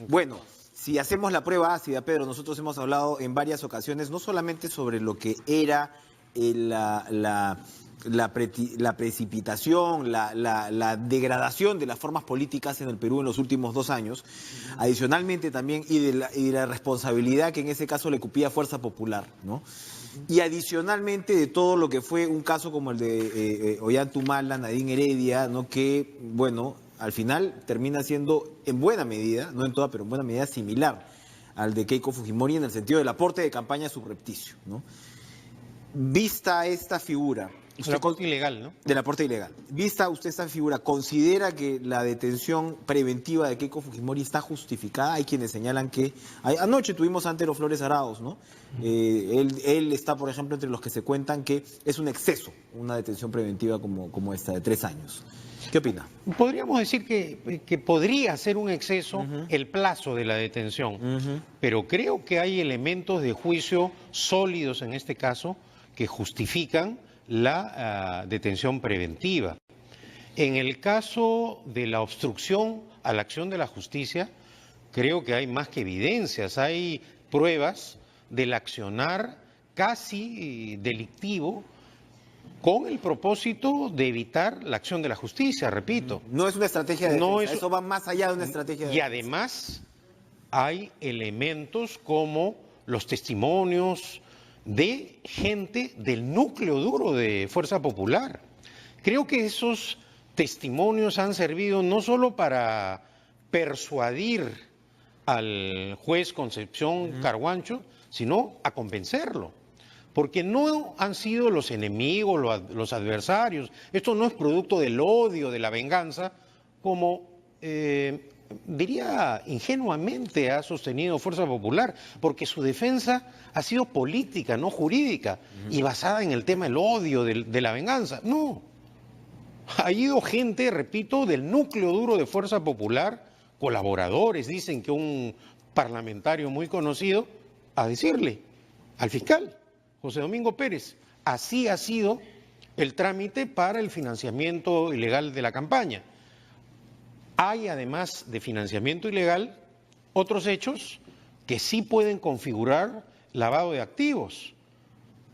Bueno, si hacemos la prueba ácida, Pedro, nosotros hemos hablado en varias ocasiones, no solamente sobre lo que era la precipitación, la degradación de las formas políticas en el Perú en los últimos 2 años, adicionalmente también, y de la responsabilidad que en ese caso le cupía Fuerza Popular, ¿no? Y adicionalmente de todo lo que fue un caso como el de Ollanta-Humala, Nadine Heredia, ¿no? Que, bueno, al final termina siendo en buena medida, no en toda, pero en buena medida similar al de Keiko Fujimori en el sentido del aporte de campaña subrepticio, ¿no? Vista esta figura... El aporte ilegal, ¿no? Del aporte ilegal. Vista usted esta figura, ¿considera que la detención preventiva de Keiko Fujimori está justificada? Hay quienes señalan que... Anoche tuvimos a Antero Flores Arauz, ¿no? Él está, por ejemplo, entre los que se cuentan que es un exceso una detención preventiva como esta de 3 años. ¿Qué opina? Podríamos decir que podría ser un exceso el plazo de la detención, pero creo que hay elementos de juicio sólidos en este caso que justifican la detención preventiva. En el caso de la obstrucción a la acción de la justicia, creo que hay más que evidencias, hay pruebas del accionar casi delictivo con el propósito de evitar la acción de la justicia, repito. No es una estrategia de defensa, eso va más allá de una estrategia de defensa. Y además hay elementos como los testimonios de gente del núcleo duro de Fuerza Popular. Creo que esos testimonios han servido no solo para persuadir al juez Concepción Carhuancho, sino a convencerlo. Porque no han sido los enemigos, los adversarios. Esto no es producto del odio, de la venganza, como diría ingenuamente ha sostenido Fuerza Popular, porque su defensa ha sido política, no jurídica, y basada en el tema del odio, de la venganza. No, ha ido gente, repito, del núcleo duro de Fuerza Popular, colaboradores, dicen que un parlamentario muy conocido, a decirle al fiscal José Domingo Pérez, así ha sido el trámite para el financiamiento ilegal de la campaña. Hay, además de financiamiento ilegal, otros hechos que sí pueden configurar lavado de activos,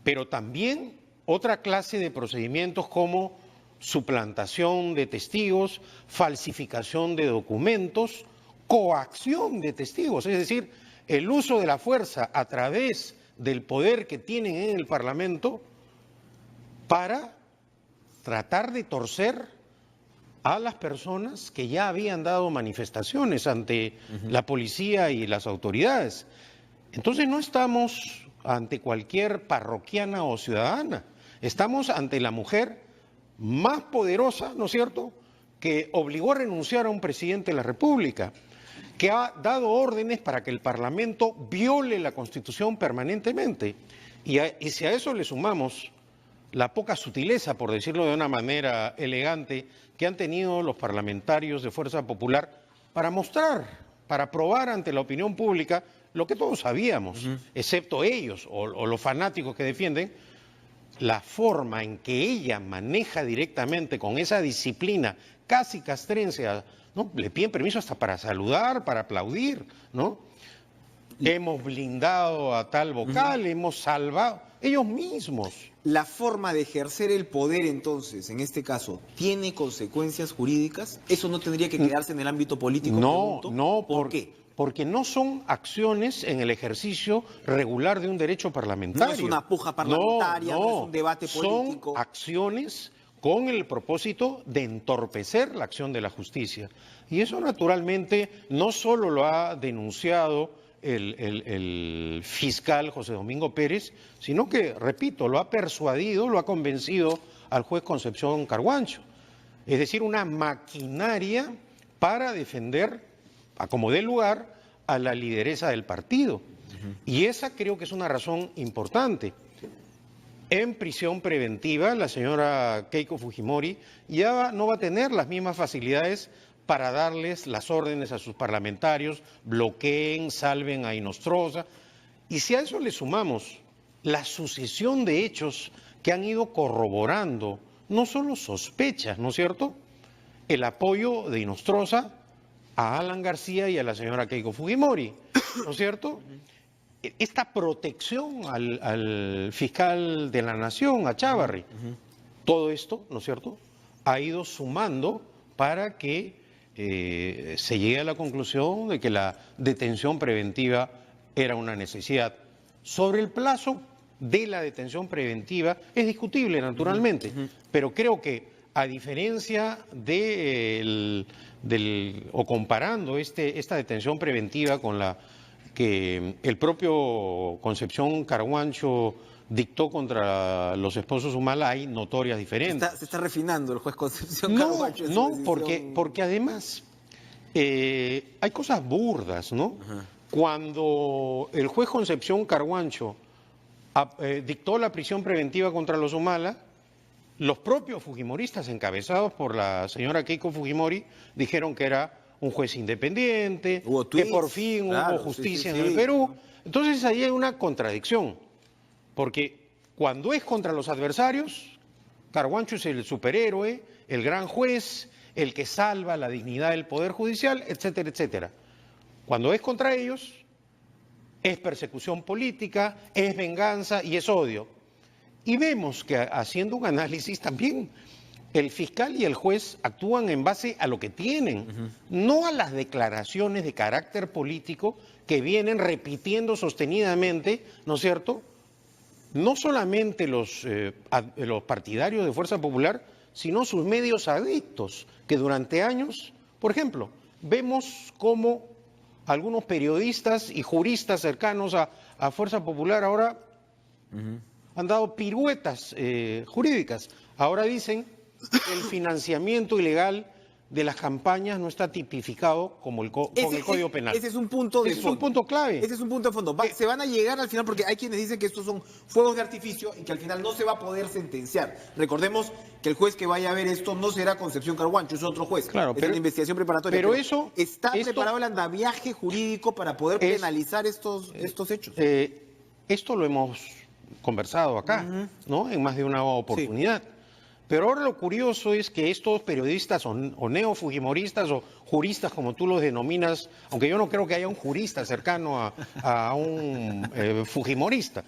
pero también otra clase de procedimientos como suplantación de testigos, falsificación de documentos, coacción de testigos, es decir, el uso de la fuerza a través del poder que tienen en el Parlamento para tratar de torcer a las personas que ya habían dado manifestaciones ante la policía y las autoridades. Entonces no estamos ante cualquier parroquiana o ciudadana, estamos ante la mujer más poderosa, ¿no es cierto?, que obligó a renunciar a un presidente de la República, que ha dado órdenes para que el Parlamento viole la Constitución permanentemente. Y si a eso le sumamos la poca sutileza, por decirlo de una manera elegante, que han tenido los parlamentarios de Fuerza Popular para mostrar, para probar ante la opinión pública lo que todos sabíamos, excepto ellos o los fanáticos que defienden, la forma en que ella maneja directamente con esa disciplina casi castrense, ¿no? Le piden permiso hasta para saludar, para aplaudir, ¿no? Hemos blindado a tal vocal, hemos salvado, ellos mismos. ¿La forma de ejercer el poder, entonces, en este caso, tiene consecuencias jurídicas? ¿Eso no tendría que quedarse en el ámbito político? No, ¿Por qué? Porque no son acciones en el ejercicio regular de un derecho parlamentario. No es una puja parlamentaria, no es un debate político. Son acciones con el propósito de entorpecer la acción de la justicia. Y eso, naturalmente, no solo lo ha denunciado el fiscal José Domingo Pérez, sino que, repito, lo ha persuadido, lo ha convencido al juez Concepción Carhuancho. Es decir, una maquinaria para defender, a como dé lugar, a la lideresa del partido. Y esa creo que es una razón importante. En prisión preventiva, la señora Keiko Fujimori ya no va a tener las mismas facilidades para darles las órdenes a sus parlamentarios, bloqueen, salven a Inostroza. Y si a eso le sumamos la sucesión de hechos que han ido corroborando, no solo sospechas, ¿no es cierto?, el apoyo de Inostroza a Alan García y a la señora Keiko Fujimori, ¿no es cierto? Esta protección al fiscal de la Nación, a Chávarri, todo esto, ¿no es cierto?, ha ido sumando para que se llegue a la conclusión de que la detención preventiva era una necesidad. Sobre el plazo de la detención preventiva es discutible, naturalmente, pero creo que a diferencia o comparando esta detención preventiva con la que el propio Concepción Carhuancho dictó contra los esposos Humala, hay notorias diferencias. Se está refinando el juez Concepción No, Carhuancho. no, porque además hay cosas burdas, ¿no? Cuando el juez Concepción Carhuancho dictó la prisión preventiva contra los Humala, los propios fujimoristas, encabezados por la señora Keiko Fujimori, dijeron que era un juez independiente, que por fin hubo justicia en el Perú. Entonces ahí hay una contradicción, porque cuando es contra los adversarios, Carhuancho es el superhéroe, el gran juez, el que salva la dignidad del Poder Judicial, etcétera, etcétera. Cuando es contra ellos, es persecución política, es venganza y es odio. Y vemos que haciendo un análisis también, el fiscal y el juez actúan en base a lo que tienen, no a las declaraciones de carácter político que vienen repitiendo sostenidamente, ¿no es cierto?, no solamente los partidarios de Fuerza Popular, sino sus medios adictos, que durante años, por ejemplo, vemos cómo algunos periodistas y juristas cercanos a Fuerza Popular ahora han dado piruetas jurídicas. Ahora dicen que el financiamiento ilegal de las campañas no está tipificado como con el Código Penal. Ese es un punto de fondo. Ese es un punto clave. Ese es un punto de fondo. Se van a llegar al final, porque hay quienes dicen que estos son fuegos de artificio y que al final no se va a poder sentenciar. Recordemos que el juez que vaya a ver esto no será Concepción Carhuancho, es otro juez. Claro, es una investigación preparatoria. Pero eso... ¿Está preparado el andamiaje jurídico para poder penalizar estos hechos? Esto lo hemos conversado acá, ¿no?, en más de una oportunidad. Sí. Pero ahora lo curioso es que estos periodistas o neofujimoristas o juristas, como tú los denominas, aunque yo no creo que haya un jurista cercano a un fujimorista.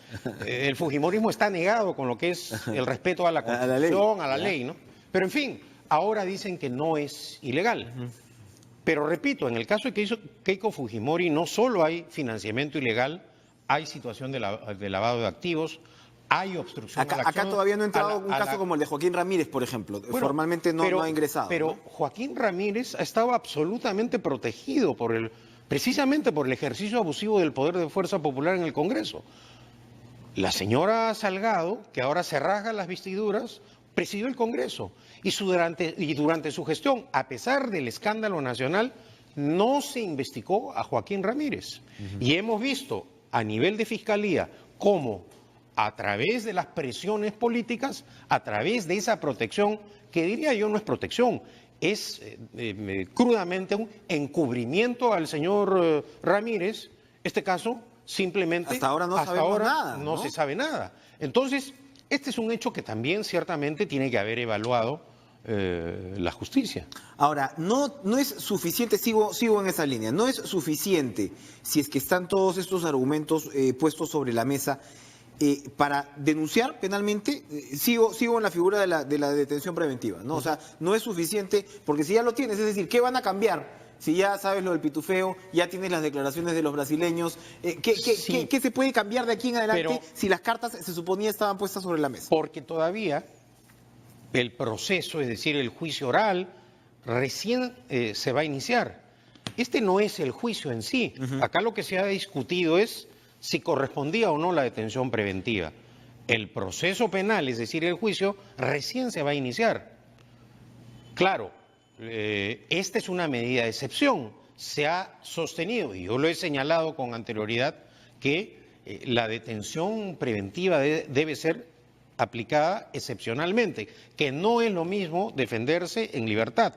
El fujimorismo está negado con lo que es el respeto a la Constitución, a la ley, ¿no? Pero en fin, ahora dicen que no es ilegal. Pero repito, en el caso de Keiko Fujimori no solo hay financiamiento ilegal, hay situación de lavado de activos, hay obstrucción a la acción. Acá todavía no ha entrado un caso como el de Joaquín Ramírez, por ejemplo. Bueno, formalmente no ha ingresado. Pero ¿no? Joaquín Ramírez estaba absolutamente protegido precisamente por el ejercicio abusivo del poder de Fuerza Popular en el Congreso. La señora Salgado, que ahora se rasga las vestiduras, presidió el Congreso. Y durante su gestión, a pesar del escándalo nacional, no se investigó a Joaquín Ramírez. Y hemos visto a nivel de Fiscalía cómo a través de las presiones políticas, a través de esa protección, que diría yo no es protección, es crudamente un encubrimiento al señor Ramírez. Este caso simplemente hasta ahora no se sabe nada. Entonces, este es un hecho que también ciertamente tiene que haber evaluado la justicia. Ahora, no es suficiente, sigo en esa línea, no es suficiente si es que están todos estos argumentos puestos sobre la mesa para denunciar penalmente. Sigo en la figura de la detención preventiva, ¿no? O sea, no es suficiente, porque si ya lo tienes, es decir, ¿qué van a cambiar? Si ya sabes lo del pitufeo, ya tienes las declaraciones de los brasileños, ¿qué se puede cambiar de aquí en adelante si las cartas se suponía estaban puestas sobre la mesa? Porque todavía el proceso, es decir, el juicio oral, recién se va a iniciar. Este no es el juicio en sí. Acá lo que se ha discutido es si correspondía o no la detención preventiva. El proceso penal, es decir, el juicio, recién se va a iniciar. Claro, esta es una medida de excepción. Se ha sostenido, y yo lo he señalado con anterioridad, que la detención preventiva debe ser aplicada excepcionalmente, que no es lo mismo defenderse en libertad.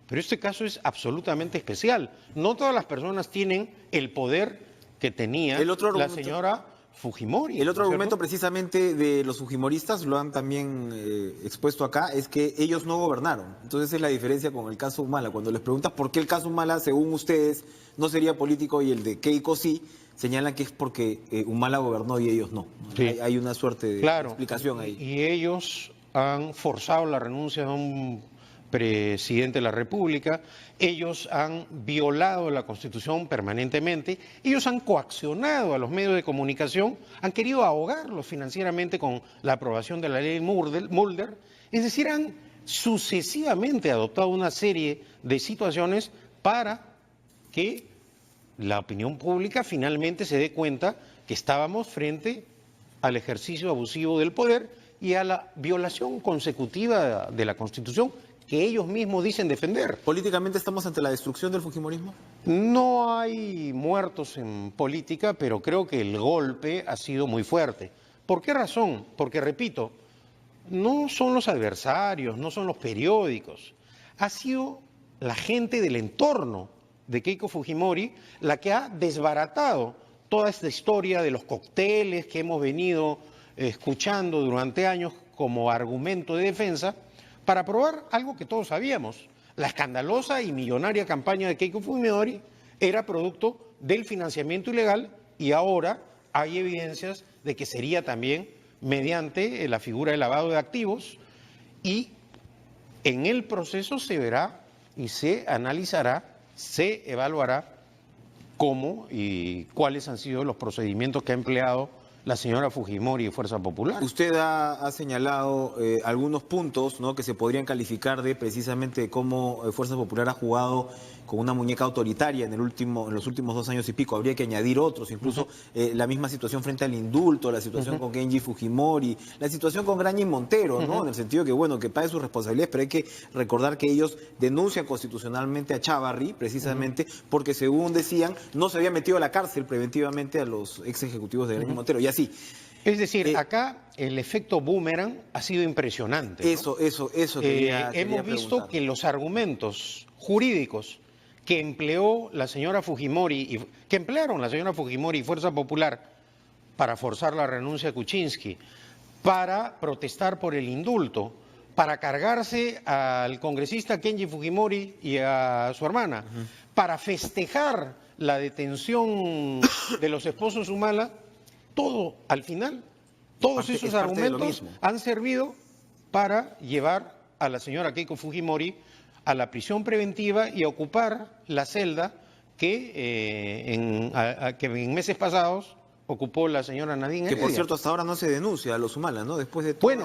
Pero este caso es absolutamente especial. No todas las personas tienen el poder que tenía la señora Fujimori. El otro ¿no es argumento cierto? precisamente de los fujimoristas, lo han también expuesto acá, es que ellos no gobernaron. Entonces es la diferencia con el caso Humala. Cuando les preguntas por qué el caso Humala, según ustedes, no sería político y el de Keiko sí, señalan que es porque Humala gobernó y ellos no. Sí. Hay una suerte de Claro, explicación ahí. y ellos han forzado la renuncia de un presidente de la República, ellos han violado la Constitución permanentemente, ellos han coaccionado a los medios de comunicación, han querido ahogarlos financieramente con la aprobación de la ley Mulder, es decir, han sucesivamente adoptado una serie de situaciones para que la opinión pública finalmente se dé cuenta que estábamos frente al ejercicio abusivo del poder y a la violación consecutiva de la Constitución que ellos mismos dicen defender. ¿Políticamente estamos ante la destrucción del fujimorismo? No hay muertos en política, pero creo que el golpe ha sido muy fuerte. ¿Por qué razón? Porque, repito, no son los adversarios, no son los periódicos, ha sido la gente del entorno de Keiko Fujimori la que ha desbaratado toda esta historia de los cócteles que hemos venido escuchando durante años como argumento de defensa para probar algo que todos sabíamos. La escandalosa y millonaria campaña de Keiko Fujimori era producto del financiamiento ilegal y ahora hay evidencias de que sería también mediante la figura de lavado de activos y en el proceso se verá y se analizará, se evaluará cómo y cuáles han sido los procedimientos que ha empleado la señora Fujimori y Fuerza Popular. Usted ha señalado algunos puntos, ¿no?, que se podrían calificar de precisamente cómo Fuerza Popular ha jugado con una muñeca autoritaria en los últimos 2 años y pico. Habría que añadir otros, incluso la misma situación frente al indulto, la situación con Kenji Fujimori, la situación con Graña y Montero, ¿no? En el sentido que, bueno, que pague sus responsabilidades, pero hay que recordar que ellos denuncian constitucionalmente a Chávarri, precisamente porque, según decían, no se había metido a la cárcel preventivamente a los ex ejecutivos de Graña y Montero, y así. Es decir, acá el efecto boomerang ha sido impresionante, ¿no? Eso quería hemos visto preguntar. que los argumentos jurídicos que empleó la señora Fujimori, que emplearon la señora Fujimori y Fuerza Popular para forzar la renuncia a Kuczynski, para protestar por el indulto, para cargarse al congresista Kenji Fujimori y a su hermana, para festejar la detención de los esposos Humala, todo, al final, todos esos argumentos han servido para llevar a la señora Keiko Fujimori a la prisión preventiva y a ocupar la celda que en meses pasados ocupó la señora Nadine Heredia. Que por cierto hasta ahora no se denuncia a los Humala, ¿no? Después de toda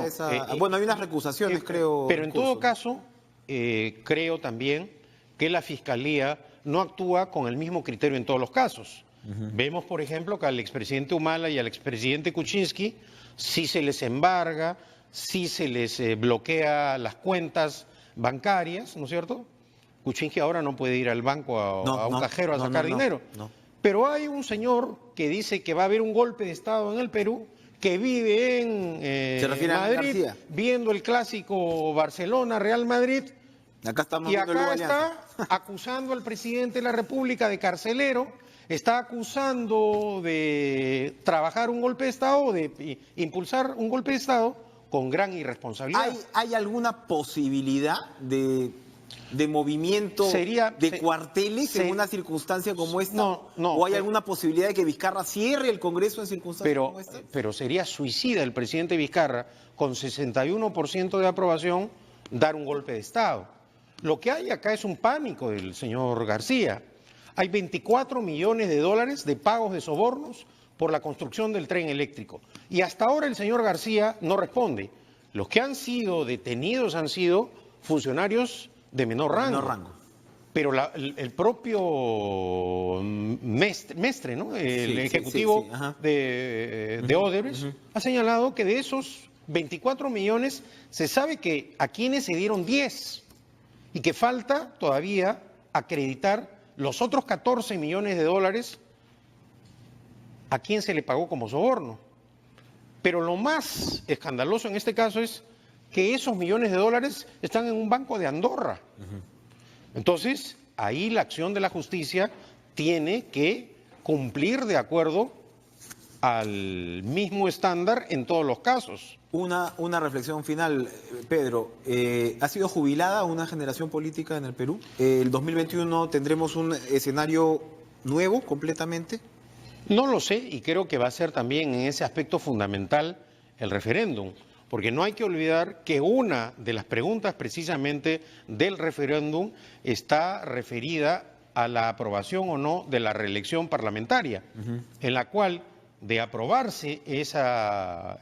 bueno, hay unas recusaciones, creo. Pero en todo caso, creo también que la Fiscalía no actúa con el mismo criterio en todos los casos. Vemos, por ejemplo, que al expresidente Humala y al expresidente Kuczynski sí se les embarga, sí se les bloquea las cuentas bancarias, ¿no es cierto? Kuczynski ahora no puede ir al banco a un cajero a sacar dinero. Pero hay un señor que dice que va a haber un golpe de Estado en el Perú, que vive en Madrid, viendo el clásico Barcelona-Real Madrid, acá estamos y acá está acusando al presidente de la República de carcelero, está acusando de trabajar un golpe de Estado, de impulsar un golpe de Estado con gran irresponsabilidad. ¿Hay alguna posibilidad de movimiento de cuarteles en una circunstancia como esta? No. ¿O hay alguna posibilidad de que Vizcarra cierre el Congreso en circunstancias como esta? Pero sería suicida el presidente Vizcarra, con 61% de aprobación, dar un golpe de Estado. Lo que hay acá es un pánico del señor García. Hay 24 millones de dólares de pagos de sobornos por la construcción del tren eléctrico. Y hasta ahora el señor García no responde. Los que han sido detenidos han sido funcionarios de menor rango. Pero el propio Mestre, ¿no? El ejecutivo de Odebrecht, ha señalado que de esos 24 millones se sabe que a quienes se dieron 10 y que falta todavía acreditar los otros 14 millones de dólares a quién se le pagó como soborno. Pero lo más escandaloso en este caso es que esos millones de dólares están en un banco de Andorra. Entonces, ahí la acción de la justicia tiene que cumplir de acuerdo al mismo estándar en todos los casos. Una reflexión final, Pedro. ¿Ha sido jubilada una generación política en el Perú? ¿El 2021 tendremos un escenario nuevo completamente? No lo sé y creo que va a ser también en ese aspecto fundamental el referéndum, porque no hay que olvidar que una de las preguntas precisamente del referéndum está referida a la aprobación o no de la reelección parlamentaria, en la cual, de aprobarse esa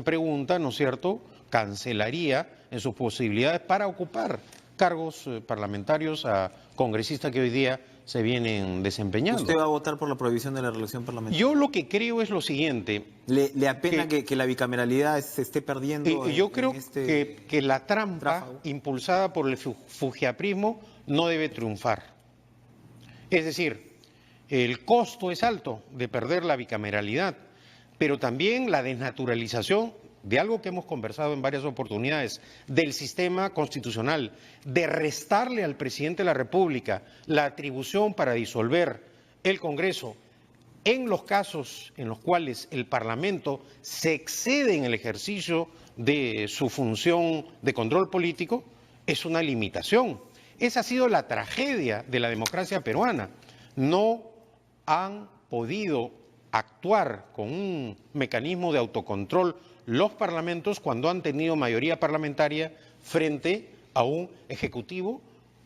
pregunta, ¿no es cierto?, cancelaría en sus posibilidades para ocupar cargos parlamentarios a congresistas que hoy día se vienen desempeñando. ¿Usted va a votar por la prohibición de la reelección parlamentaria? Yo lo que creo es lo siguiente. ¿Le apena que la bicameralidad se esté perdiendo? Yo creo que la trampa impulsada por el fujiaprismo no debe triunfar. Es decir, el costo es alto de perder la bicameralidad, pero también la desnaturalización de algo que hemos conversado en varias oportunidades, del sistema constitucional, de restarle al presidente de la República la atribución para disolver el Congreso en los casos en los cuales el Parlamento se excede en el ejercicio de su función de control político, es una limitación. Esa ha sido la tragedia de la democracia peruana. No han podido actuar con un mecanismo de autocontrol los parlamentos cuando han tenido mayoría parlamentaria frente a un ejecutivo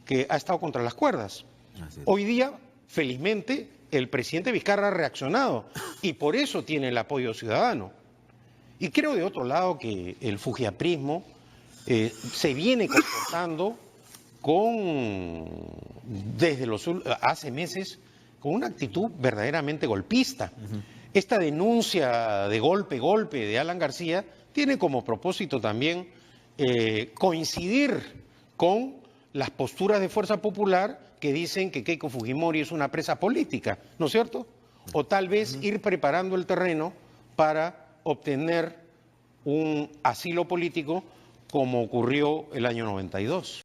que ha estado contra las cuerdas. Hoy día, felizmente, el presidente Vizcarra ha reaccionado y por eso tiene el apoyo ciudadano. Y creo de otro lado que el fujiaprismo se viene comportando desde hace meses con una actitud verdaderamente golpista. Esta denuncia de golpe de Alan García tiene como propósito también coincidir con las posturas de Fuerza Popular que dicen que Keiko Fujimori es una presa política, ¿no es cierto? O tal vez ir preparando el terreno para obtener un asilo político como ocurrió el año 92.